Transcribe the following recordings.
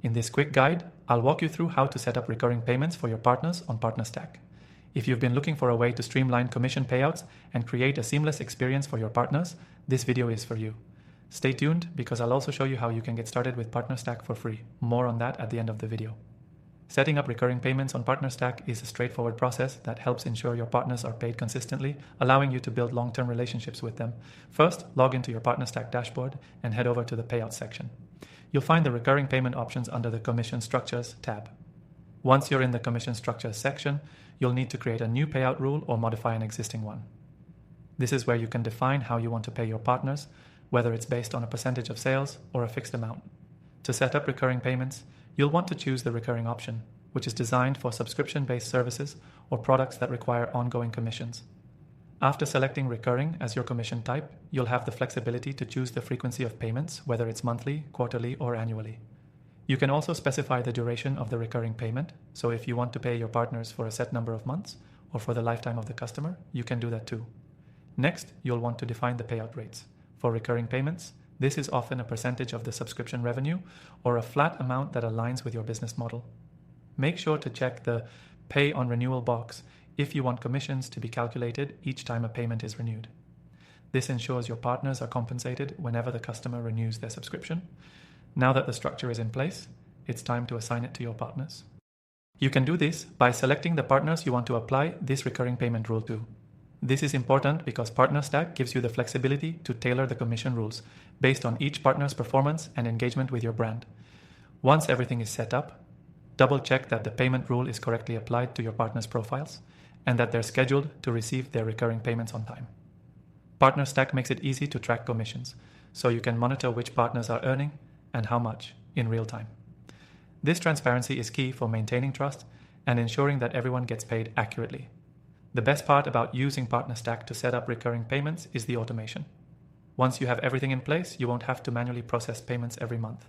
In this quick guide, I'll walk you through how to set up recurring payments for your partners on PartnerStack. If you've been looking for a way to streamline commission payouts and create a seamless experience for your partners, this video is for you. Stay tuned because I'll also show you how you can get started with PartnerStack for free. More on that at the end of the video. Setting up recurring payments on PartnerStack is a straightforward process that helps ensure your partners are paid consistently, allowing you to build long-term relationships with them. First, log into your PartnerStack dashboard and head over to the Payout section. You'll find the recurring payment options under the Commission Structures tab. Once you're in the Commission Structures section, you'll need to create a new payout rule or modify an existing one. This is where you can define how you want to pay your partners, whether it's based on a percentage of sales or a fixed amount. To set up recurring payments, you'll want to choose the recurring option, which is designed for subscription-based services or products that require ongoing commissions. After selecting recurring as your commission type, you'll have the flexibility to choose the frequency of payments, whether it's monthly, quarterly, or annually. You can also specify the duration of the recurring payment, so if you want to pay your partners for a set number of months or for the lifetime of the customer, you can do that too. Next, you'll want to define the payout rates. For recurring payments, this is often a percentage of the subscription revenue or a flat amount that aligns with your business model. Make sure to check the Pay on Renewal box if you want commissions to be calculated each time a payment is renewed. This ensures your partners are compensated whenever the customer renews their subscription. Now that the structure is in place, it's time to assign it to your partners. You can do this by selecting the partners you want to apply this recurring payment rule to. This is important because PartnerStack gives you the flexibility to tailor the commission rules based on each partner's performance and engagement with your brand. Once everything is set up, double-check that the payment rule is correctly applied to your partners' profiles and that they're scheduled to receive their recurring payments on time. PartnerStack makes it easy to track commissions, so you can monitor which partners are earning and how much in real time. This transparency is key for maintaining trust and ensuring that everyone gets paid accurately. The best part about using PartnerStack to set up recurring payments is the automation. Once you have everything in place, you won't have to manually process payments every month.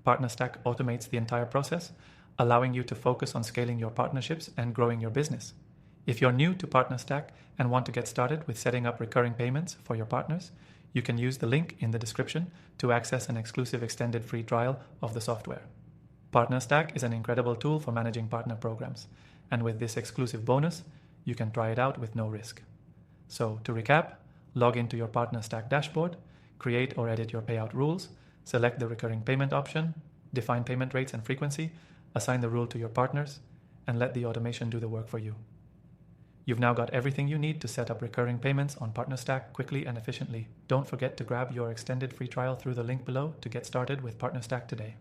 PartnerStack automates the entire process, allowing you to focus on scaling your partnerships and growing your business. If you're new to PartnerStack and want to get started with setting up recurring payments for your partners, you can use the link in the description to access an exclusive extended free trial of the software. PartnerStack is an incredible tool for managing partner programs, and with this exclusive bonus, you can try it out with no risk. So to recap, log into your PartnerStack dashboard, create or edit your payout rules, select the recurring payment option, define payment rates and frequency, assign the rule to your partners, and let the automation do the work for you. You've now got everything you need to set up recurring payments on PartnerStack quickly and efficiently. Don't forget to grab your extended free trial through the link below to get started with PartnerStack today.